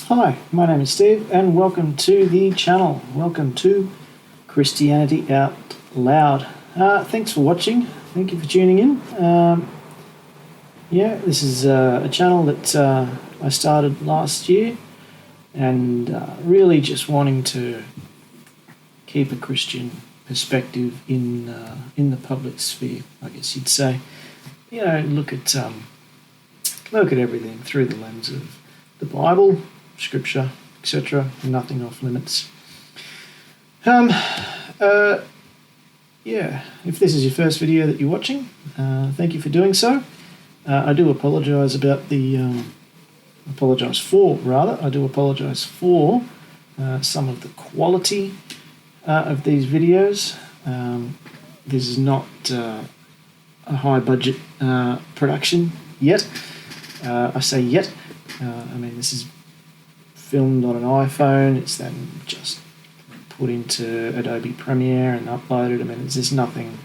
Hi, my name is Steve and welcome to the channel. Welcome to Christianity Out Loud. Thanks for watching. Thank you for tuning in. This is a channel that I started last year and really just wanting to keep a Christian perspective in the public sphere, I guess you'd say. You know, look at everything through the lens of the Bible, Scripture, etc. Nothing off limits. If this is your first video that you're watching, thank you for doing so. I do apologise about I do apologise for some of the quality of these videos. This is not a high budget production yet. I say yet. This is filmed on an iPhone. It's then just put into Adobe Premiere and uploaded. It's just nothing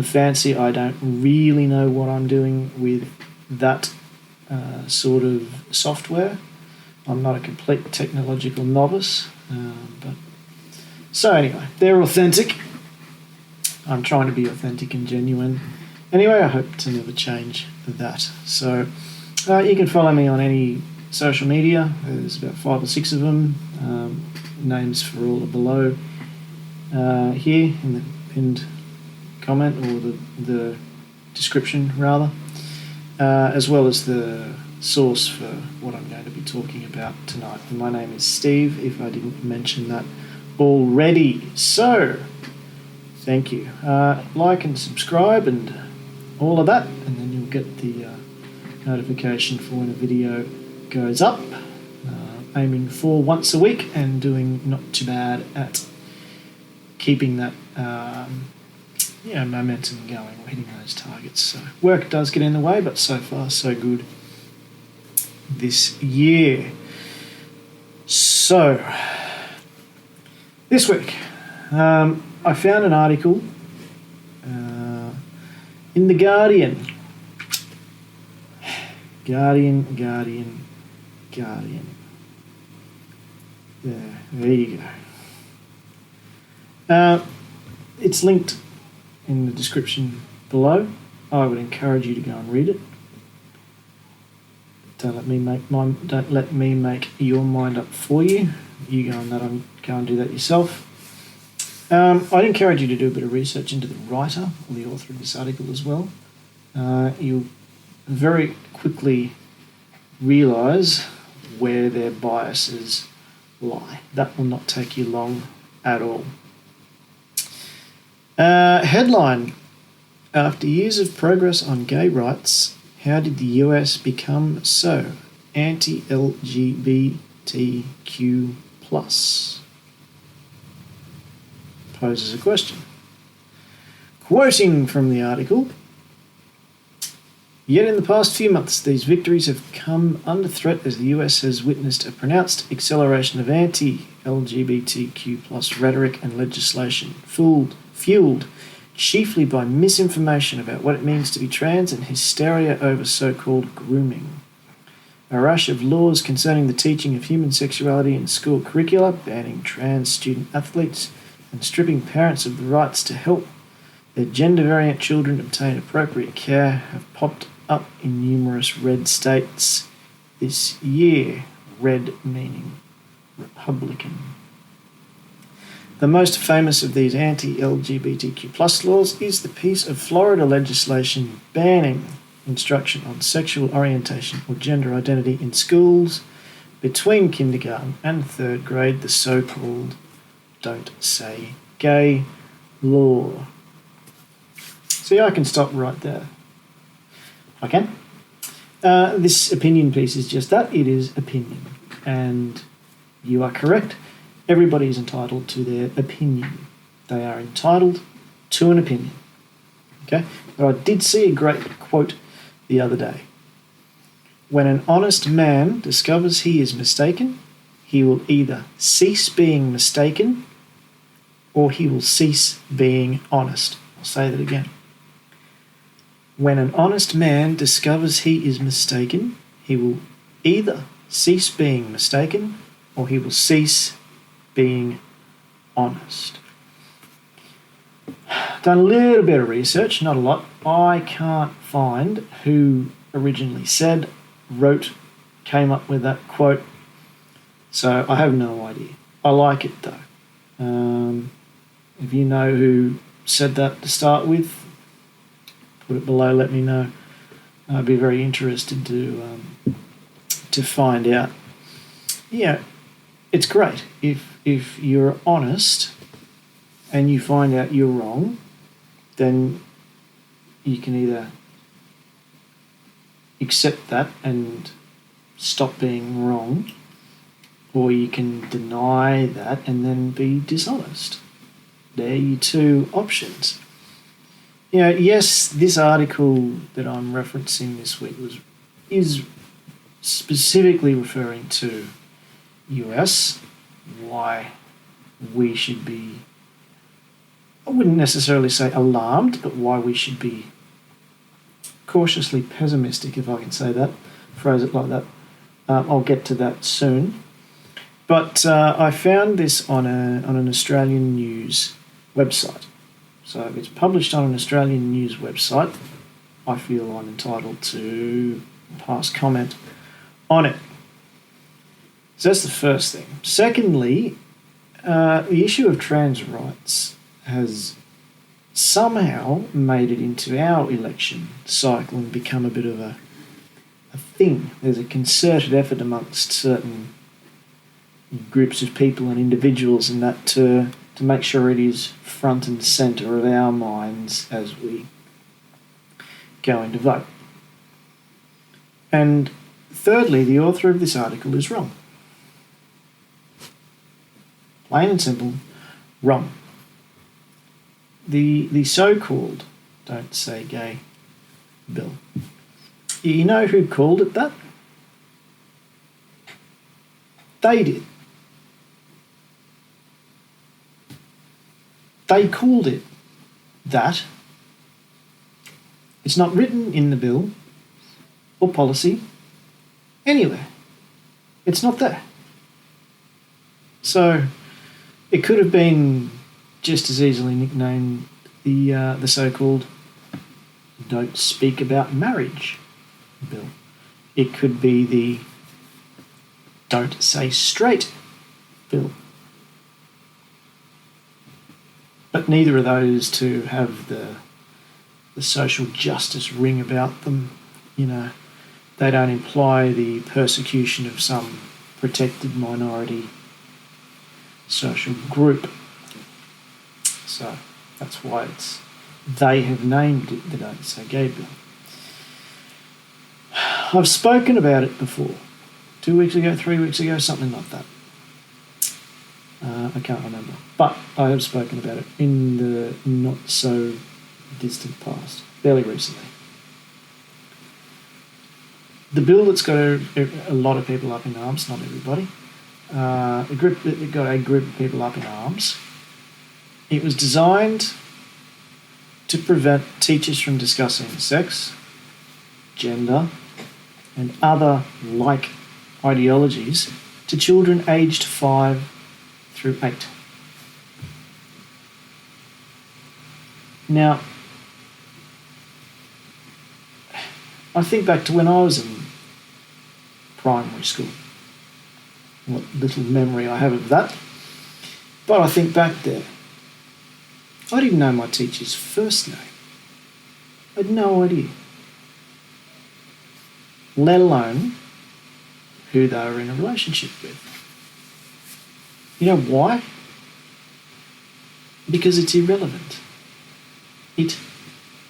fancy. I don't really know what I'm doing with that sort of software. I'm not a complete technological novice, so anyway, they're authentic. I'm trying to be authentic and genuine. Anyway, I hope to never change that. So you can follow me on any social media. There's about 5 or 6 of them. Names for all are below here in the pinned comment, or the description rather, as well as the source for what I'm going to be talking about tonight. And my name is Steve, if I didn't mention that already. So thank you. Like and subscribe and all of that, and then you'll get the notification for when a video goes up. Aiming for once a week and doing not too bad at keeping that momentum going, or hitting those targets. So work does get in the way, but so far so good this year. So this week I found an article in the Guardian. Guardian. There you go. It's linked in the description below. I would encourage you to go and read it. Don't let me make your mind up for you. You go and do that yourself. I'd encourage you to do a bit of research into the writer or the author of this article as well. You'll very quickly realise where their biases lie. That will not take you long at all. Headline: After years of progress on gay rights, how did the US become so anti-LGBTQ+? Poses a question. Quoting from the article: Yet in the past few months, these victories have come under threat as the US has witnessed a pronounced acceleration of anti-LGBTQ+ rhetoric and legislation, fueled chiefly by misinformation about what it means to be trans and hysteria over so-called grooming. A rush of laws concerning the teaching of human sexuality in school curricula, banning trans student athletes, and stripping parents of the rights to help their gender-variant children obtain appropriate care have popped up in numerous red states this year. Red meaning Republican. The most famous of these anti-LGBTQ+ laws is the piece of Florida legislation banning instruction on sexual orientation or gender identity in schools between kindergarten and 3rd grade, the so-called Don't Say Gay law. See, I can stop right there. I can. This opinion piece is just that. It is opinion. And you are correct. Everybody is entitled to their opinion. They are entitled to an opinion. Okay? But I did see a great quote the other day. When an honest man discovers he is mistaken, he will either cease being mistaken or he will cease being honest. I'll say that again. When an honest man discovers he is mistaken, he will either cease being mistaken, or he will cease being honest. Done a little bit of research, not a lot. I can't find who originally said, wrote, came up with that quote, so I have no idea. I like it though. If you know who said that to start with, put it below, let me know. I'd be very interested to find out. Yeah, it's great if you're honest and you find out you're wrong, then you can either accept that and stop being wrong, or you can deny that and then be dishonest. They're your two options. Yes, this article that I'm referencing this week is specifically referring to US, why we should be, I wouldn't necessarily say alarmed, but why we should be cautiously pessimistic, if I can say that, phrase it like that. I'll get to that soon. But I found this on an Australian news website. So if it's published on an Australian news website, I feel I'm entitled to pass comment on it. So that's the first thing. Secondly, the issue of trans rights has somehow made it into our election cycle and become a bit of a thing. There's a concerted effort amongst certain groups of people and individuals in that to make sure it is front and centre of our minds as we go in to vote. And thirdly, the author of this article is wrong. Plain and simple, wrong. The so-called Don't Say Gay bill. You know who called it that? They did. They called it that. It's not written in the bill or policy anywhere. It's not there. So it could have been just as easily nicknamed the so-called Don't Speak About Marriage bill. It could be the Don't Say Straight bill. But neither of those two have the social justice ring about them. They don't imply the persecution of some protected minority social group. So that's why they have named it the Don't Say Gay bill. I've spoken about it before. 2 weeks ago, 3 weeks ago, something like that. I can't remember. But I have spoken about it in the not so distant past, fairly recently. The bill that's got a lot of people up in arms, not everybody, it got a group of people up in arms. It was designed to prevent teachers from discussing sex, gender, and other like ideologies to children aged 5 through 8. Now, I think back to when I was in primary school. What little memory I have of that. But I think back there. I didn't know my teacher's first name. I had no idea. Let alone who they were in a relationship with. You know why? Because it's irrelevant. It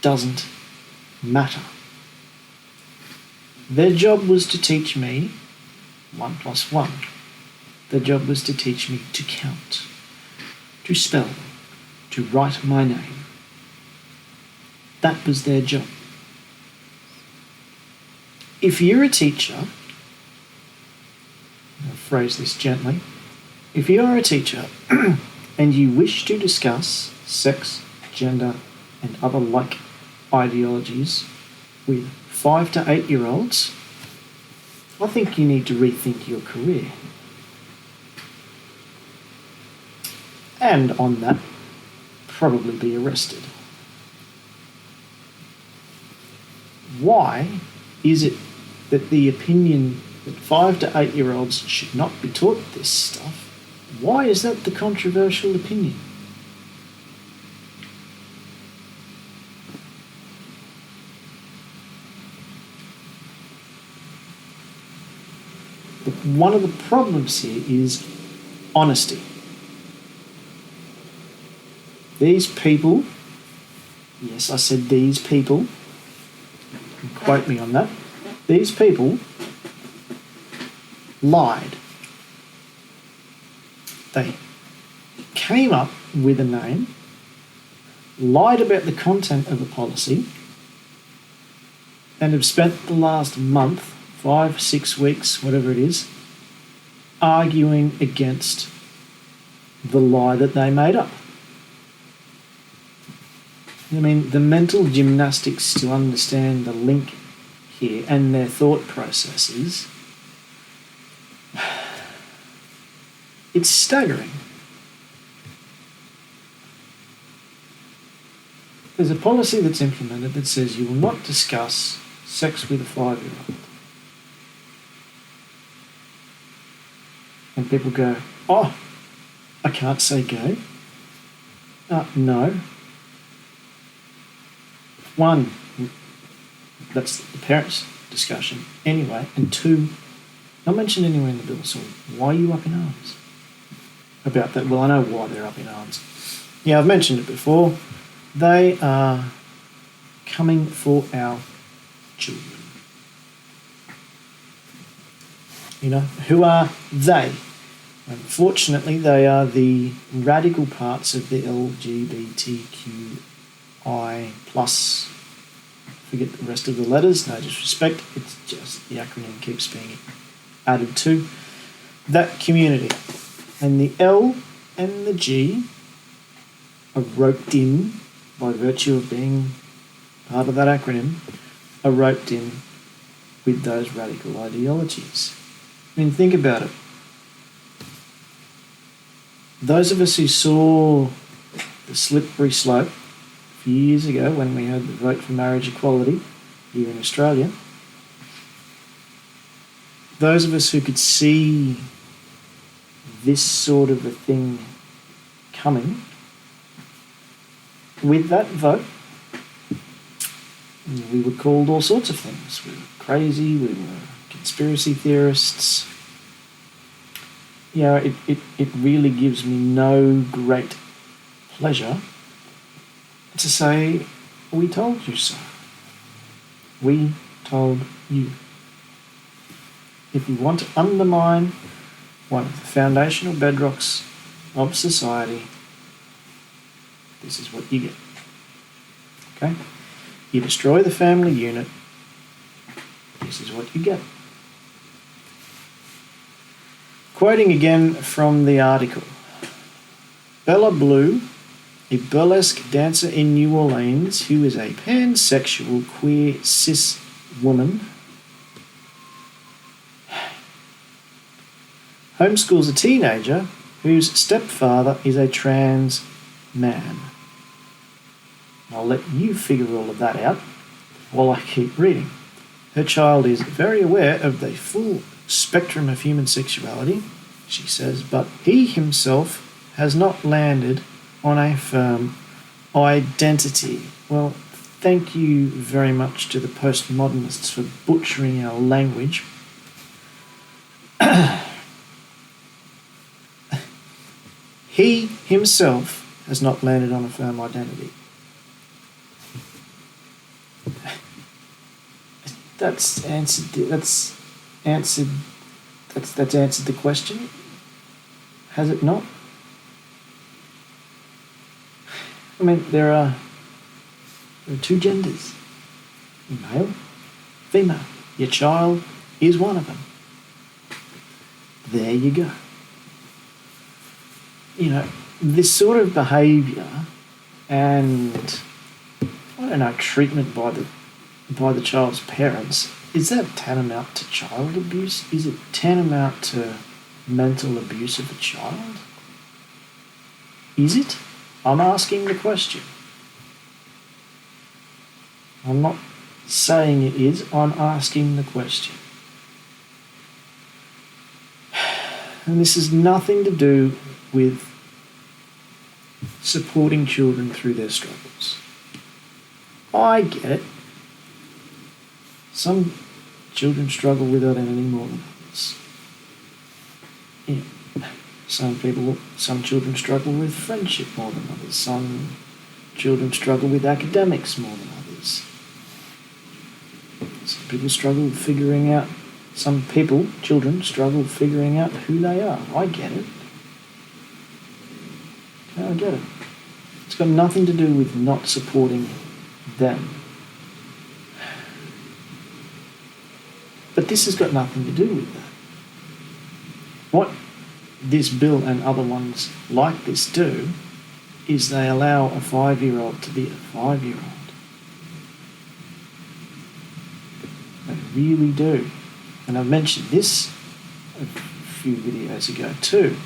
doesn't matter. Their job was to teach me 1 + 1. Their job was to teach me to count, to spell, to write my name. That was their job. If you're a teacher, I'll phrase this gently, if you are a teacher and you wish to discuss sex, gender, and other like ideologies with 5 to 8-year-olds, I think you need to rethink your career. And on that, probably be arrested. Why is it that the opinion that 5 to 8-year-olds should not be taught this stuff, why is that the controversial opinion? But one of the problems here is honesty. These people, yes, I said these people, quote me on that, these people lied. They came up with a name, lied about the content of a policy, and have spent the last month, 5, 6 weeks, whatever it is, arguing against the lie that they made up. I mean, the mental gymnastics to understand the link here and their thought processes, it's staggering. There's a policy that's implemented that says you will not discuss sex with a 5-year-old. And people go, oh, I can't say gay. No. One, that's the parents' discussion anyway, and 2, not mentioned anywhere in the bill, so why are you up in arms about that? Well, I know why they're up in arms. Yeah, I've mentioned it before. They are coming for our children. You know, who are they? Unfortunately, they are the radical parts of the LGBTQI plus. Forget the rest of the letters, no disrespect. It's just the acronym keeps being added to that community. And the L and the G are roped in by virtue of being part of that acronym, are roped in with those radical ideologies. I mean, think about it. Those of us who saw the slippery slope a few years ago when we had the vote for marriage equality here in Australia, those of us who could see this sort of a thing coming, with that vote, we were called all sorts of things. We were crazy, we were conspiracy theorists. You know, it really gives me no great pleasure to say, we told you so. We told you. If you want to undermine one of the foundational bedrocks of society, this is what you get. Okay? You destroy the family unit, this is what you get. Quoting again from the article, Bella Blue, a burlesque dancer in New Orleans who is a pansexual queer cis woman, homeschools a teenager whose stepfather is a trans man. I'll let you figure all of that out while I keep reading. Her child is very aware of the full spectrum of human sexuality, she says, but he himself has not landed on a firm identity. Well, thank you very much to the postmodernists for butchering our language. He himself has not landed on a firm identity. That's answered the question, has it not? I mean, there are 2 genders, male, female. Your child is one of them. There you go. You know, this sort of behaviour and, I don't know, treatment by the child's parents is that tantamount to child abuse? Is it tantamount to mental abuse of a child? Is it? I'm asking the question. I'm not saying it is, I'm asking the question. And this has nothing to do with supporting children through their struggles. I get it. Some children struggle with identity more than others. Yeah. Some children struggle with friendship more than others. Some children struggle with academics more than others. Children struggle figuring out who they are. I get it. I get it. It's got nothing to do with not supporting them. But this has got nothing to do with that. What this bill and other ones like this do is they allow a 5-year-old to be a 5-year-old. They really do. And I've mentioned this a few videos ago too.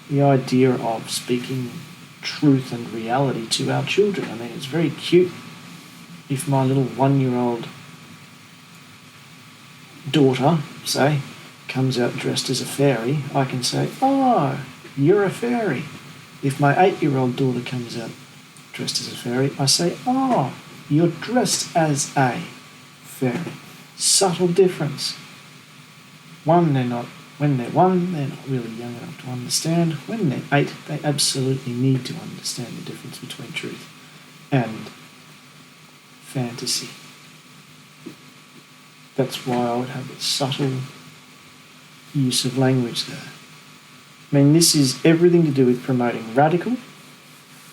The idea of speaking truth and reality to our children. I mean, it's very cute if my little 1-year-old daughter, say, comes out dressed as a fairy, I can say, "Oh, you're a fairy." If my 8-year-old daughter comes out dressed as a fairy, I say, "Oh, you're dressed as a fairy." Subtle difference. When they're 1, they're not really young enough to understand. When they're 8, they absolutely need to understand the difference between truth and fantasy. That's why I would have a subtle use of language there. I mean, this is everything to do with promoting radical,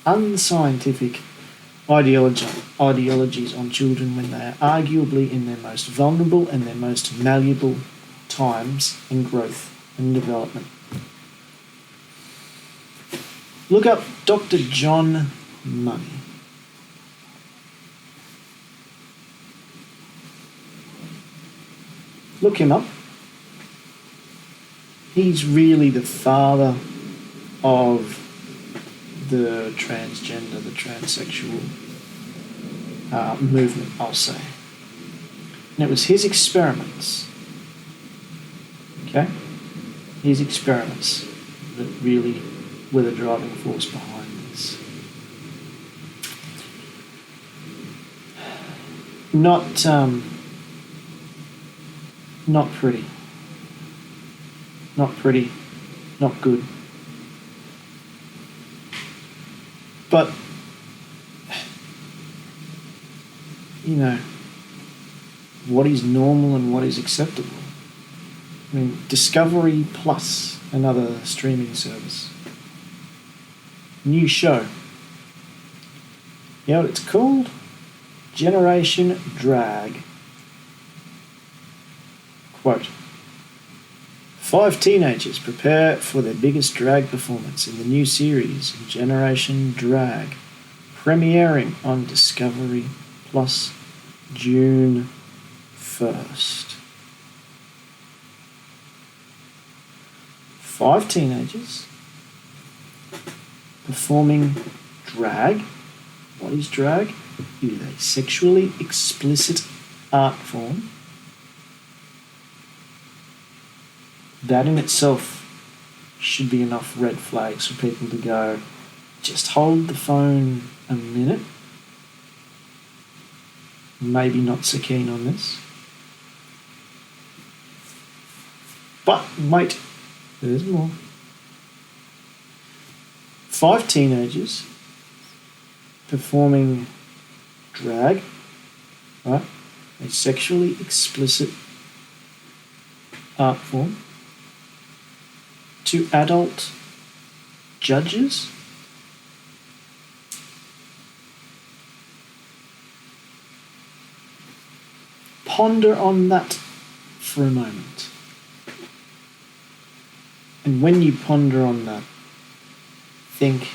unscientific ideologies on children when they are arguably in their most vulnerable and their most malleable times in growth and development. Look up Dr. John Money. Look him up. He's really the father of the transgender, the transsexual movement, I'll say. And it was his experiments, okay? His experiments that really were the driving force behind this. Not pretty. Not pretty, not good. But, you know, what is normal and what is acceptable? I mean, Discovery Plus, another streaming service. New show. You know what it's called? Generation Drag. Quote, 5 teenagers prepare for their biggest drag performance in the new series, Generation Drag, premiering on Discovery Plus June 1st. 5 teenagers performing drag. What is drag? It is a sexually explicit art form. That in itself should be enough red flags for people to go, just hold the phone a minute. Maybe not so keen on this. But wait, there's more. 5 teenagers performing drag, right? A sexually explicit art form, to adult judges. Ponder on that for a moment. And when you ponder on that, think,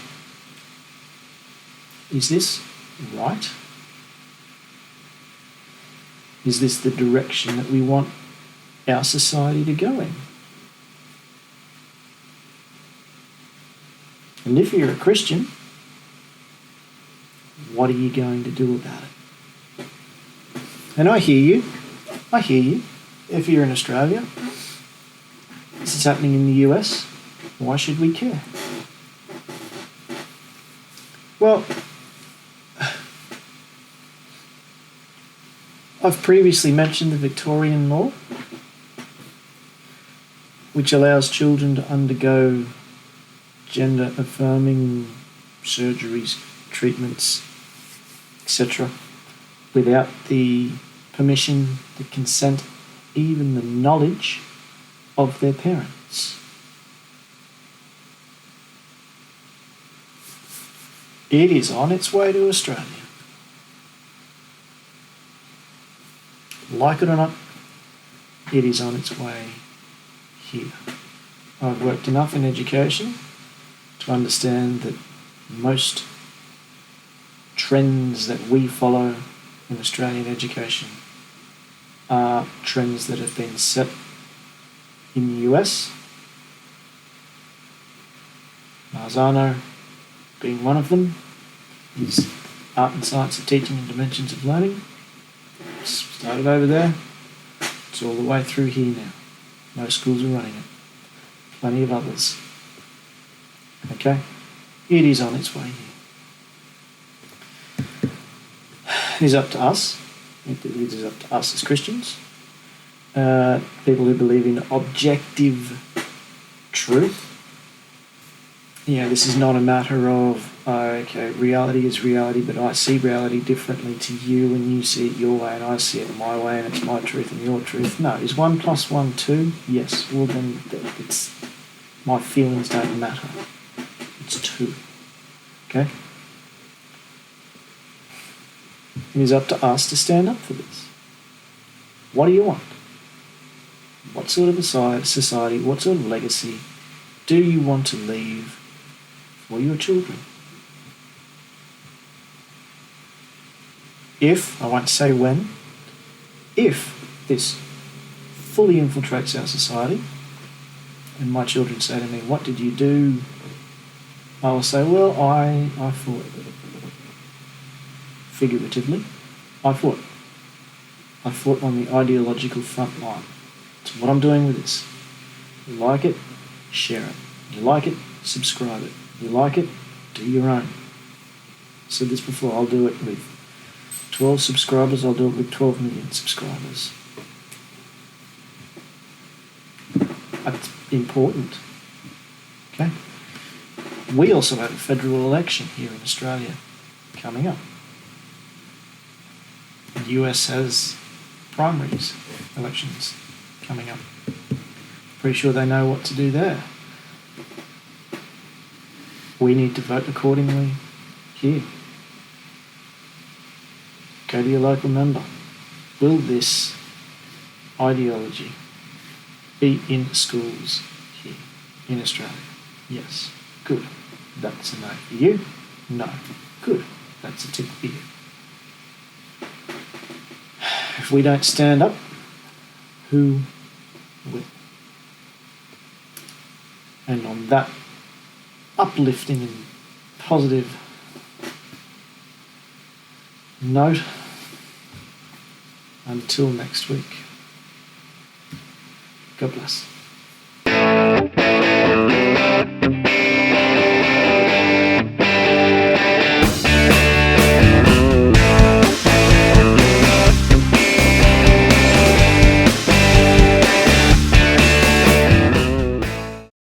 is this right? Is this the direction that we want our society to go in? And if you're a Christian, what are you going to do about it? And I hear you. I hear you. If you're in Australia, this is happening in the US, why should we care? Well, I've previously mentioned the Victorian law, which allows children to undergo gender-affirming surgeries, treatments, etc., without the permission, the consent, even the knowledge of their parents. It is on its way to Australia. Like it or not, it is on its way here. I've worked enough in education to understand that most trends that we follow in Australian education are trends that have been set in the US. Marzano being one of them, is Art and Science of Teaching and Dimensions of Learning. Started over there, it's all the way through here now. Most schools are running it. Plenty of others. Okay? It is on its way here. It is up to us. It is up to us as Christians. People who believe in objective truth. This is not a matter of, okay, reality is reality, but I see reality differently to you, and you see it your way, and I see it my way, and it's my truth and your truth. No, is 1 + 1 2? Yes. Well, then it's my feelings don't matter. It's 2. Okay? It is up to us to stand up for this. What do you want? What sort of a society, what sort of legacy do you want to leave for your children? If, I won't say when, if this fully infiltrates our society and my children say to me, what did you do? I will say, well, I fought. Figuratively, I fought. I fought on the ideological front line. So what I'm doing with this, you like it, share it. You like it, subscribe it. You like it, do your own. I said this before, I'll do it with 12 subscribers, I'll do it with 12 million subscribers. That's important. Okay? We also have a federal election here in Australia coming up. The US has primaries elections coming up. Pretty sure they know what to do there. We need to vote accordingly here. Go to your local member. Will this ideology be in schools here in Australia? Yes. Good. That's a no for you. No. Good. That's a tick for you. If we don't stand up, who will? And on that uplifting and positive note, until next week, God bless.